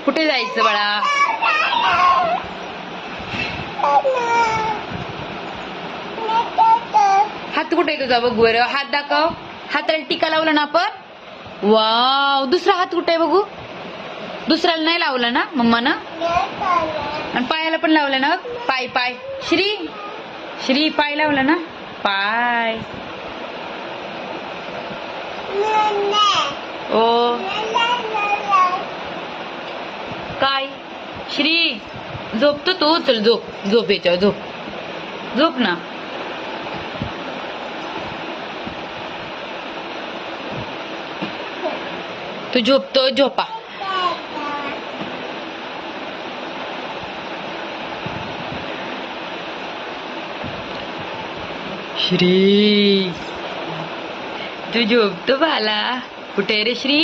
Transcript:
कुठे जायचं बाळा? हात कुठे आहे तुझा बघू बरं, हात दाखव. हाताला टीका लावला ना आपण? वाव. दुसरा हात कुठे आहे बघू? दुसऱ्याला नाही लावला ना मम्मानं? आणि पायाला पण लावलं ना? पाय पाय श्री, श्री पाय लावला ना? पाय. ओ काय श्री, झोपतो तू? चल झोप, झोप याच्यावर झोप, झोप ना. तू झोपतो, झोपा. श्री तू झोपतो बाला. कुठे रे श्री?